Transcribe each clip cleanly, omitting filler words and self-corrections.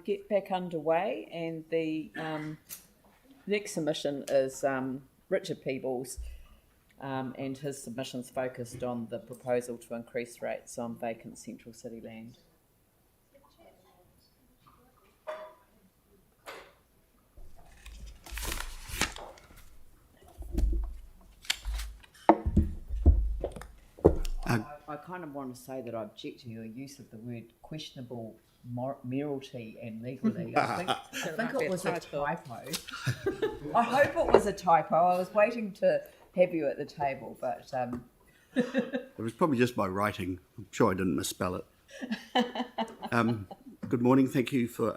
get back underway, and the next submission is Richard Peebles, and his submission's focused on the proposal to increase rates on vacant central city land. I kind of want to say that I object to your use of the word questionable morality and legally. I think it was a typo. I hope it was a typo. I was waiting to have you at the table, but... It was probably just my writing. I'm sure I didn't misspell it. Good morning. Thank you for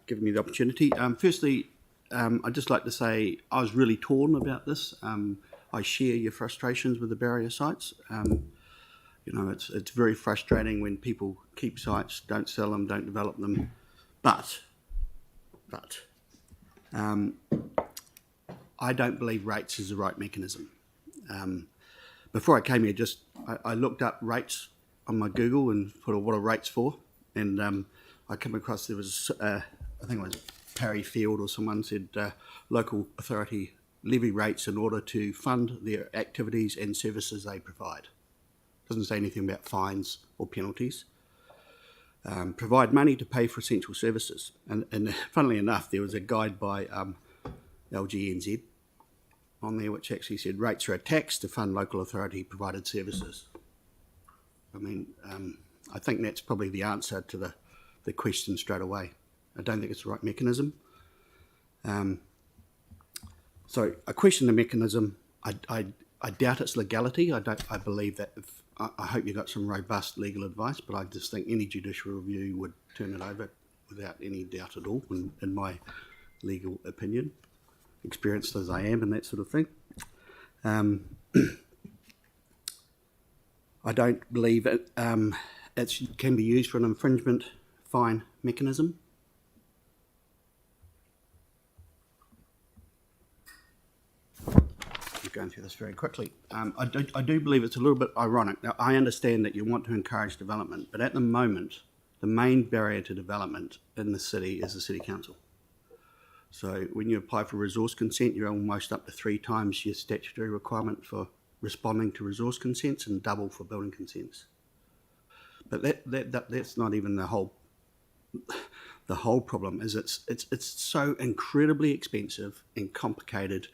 giving me the opportunity. Firstly, I'd just like to say I was really torn about this. I share your frustrations with the barrier sites. It's very frustrating when people keep sites, don't sell them, don't develop them. But I don't believe rates is the right mechanism. Before I came here, I looked up rates on my Google and put what are rates for, and I came across there was I think it was Parry Field or someone said local authority levy rates in order to fund their activities and services they provide. Doesn't say anything about fines or penalties. Provide money to pay for essential services. And funnily enough, there was a guide by LGNZ on there which actually said rates are a tax to fund local authority provided services. I mean, I think that's probably the answer to the question straight away. I don't think it's the right mechanism. So I question the mechanism. I doubt its legality. I believe that I hope you got some robust legal advice, but I just think any judicial review would turn it over without any doubt at all, in my legal opinion, experienced as I am and that sort of thing. I don't believe it can be used for an infringement fine mechanism. Going through this very quickly. I do believe it's a little bit ironic. Now, I understand that you want to encourage development, but at the moment, the main barrier to development in the city is the city council. So when you apply for resource consent, you're almost up to 3 times your statutory requirement for responding to resource consents and double for building consents. But that's not even the whole problem. Is it's so incredibly expensive and complicated.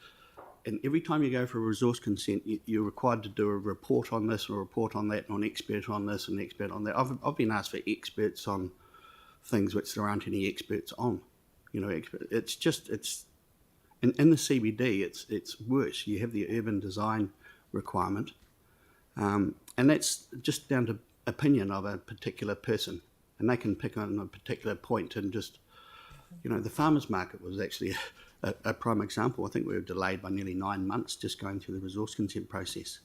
And every time you go for a resource consent, you're required to do a report on this or a report on that, or an expert on this and an expert on that. I've been asked for experts on things which there aren't any experts on. It's in the CBD, it's worse. You have the urban design requirement, and that's just down to opinion of a particular person, and they can pick on a particular point and just, the farmers market was actually a prime example. I think we were delayed by nearly 9 months just going through the resource consent process.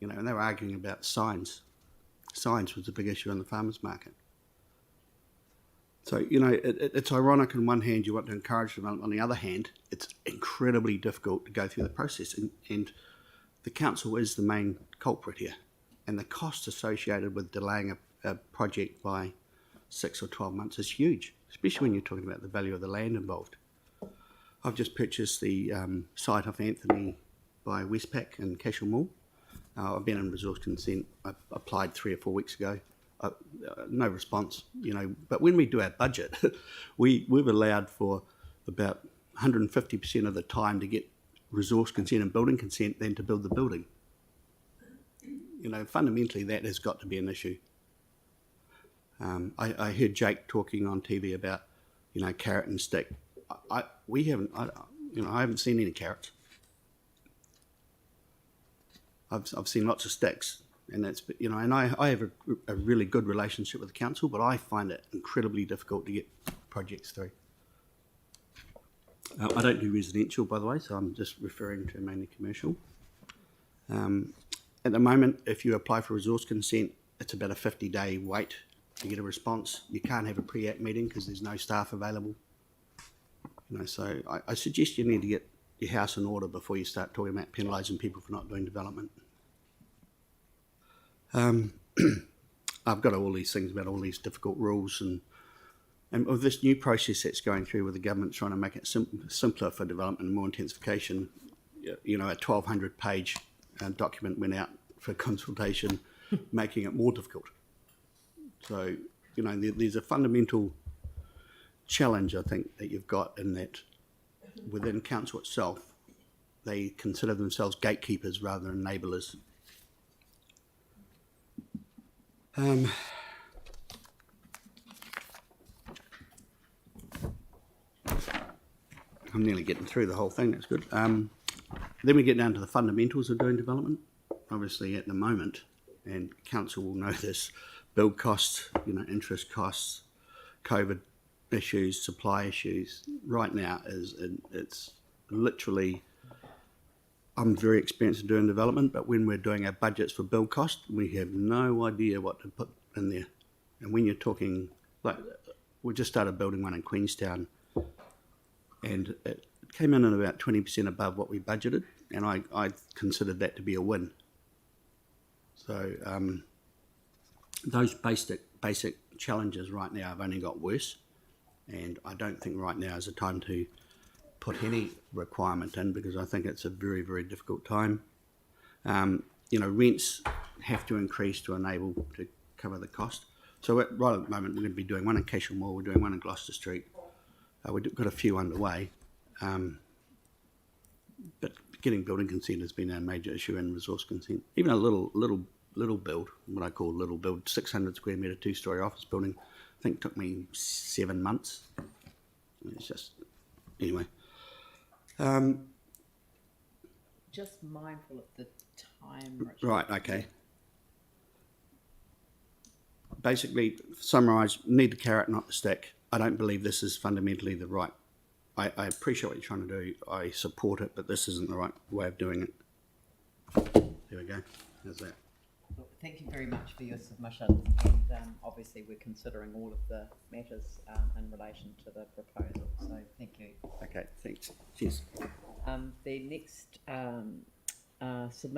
And they were arguing about signs. Signs was a big issue in the farmers market. So, it's ironic on one hand you want to encourage development, on the other hand, it's incredibly difficult to go through the process. And the council is the main culprit here. And the cost associated with delaying a project by 6 or 12 months is huge, especially when you're talking about the value of the land involved. I've just purchased the site off Anthony by Westpac in Cashel Mall. I've been in resource consent. I applied 3 or 4 weeks ago. No response, But when we do our budget, we've allowed for about 150% of the time to get resource consent and building consent than to build the building. Fundamentally that has got to be an issue. I heard Jake talking on TV about, carrot and stick. I haven't seen any carrots. I've seen lots of sticks, and that's, and I have a really good relationship with the council, but I find it incredibly difficult to get projects through. I don't do residential, by the way, so I'm just referring to mainly commercial. At the moment, if you apply for resource consent, it's about a 50-day wait to get a response. You can't have a pre-act meeting because there's no staff available. So I suggest you need to get your house in order before you start talking about penalising people for not doing development. I've got all these things about all these difficult rules and And with this new process that's going through with the government trying to make it simpler for development and more intensification, you know, a 1,200 page document went out for consultation, making it more difficult. So, you know, there's a fundamental challenge, I think, that you've got in that within council itself, they consider themselves gatekeepers rather than enablers. I'm nearly getting through the whole thing, that's good. Then we get down to the fundamentals of doing development. Obviously at the moment, and council will know this, build costs, you know, interest costs, COVID issues, supply issues, right now it's literally, I'm very experienced in doing development, but when we're doing our budgets for build cost, we have no idea what to put in there. And when you're talking, like, we just started building one in Queenstown, and it came in at about 20% above what we budgeted, and I considered that to be a win. So those basic challenges right now have only got worse, and I don't think right now is the time to put any requirement in, because I think it's a very, very difficult time. You know, rents have to increase to enable to cover the cost. So right at the moment, we're going to be doing one in Cashel Mall, we're doing one in Gloucester Street. We've got a few underway, but getting building consent has been a major issue, and resource consent. Even a little build, what I call little build, 600 square metre, 2-storey office building, I think took me 7 months. It's just, anyway. Just mindful of the time, Richard. Right, okay. Basically, summarise, need the carrot, not the stick. I don't believe this is fundamentally the right. I appreciate what you're trying to do. I support it, but this isn't the right way of doing it. There we go. How's that? Look, thank you very much for your submission, and obviously we're considering all of the matters in relation to the proposal, so thank you. Okay, thanks. Cheers. The next submission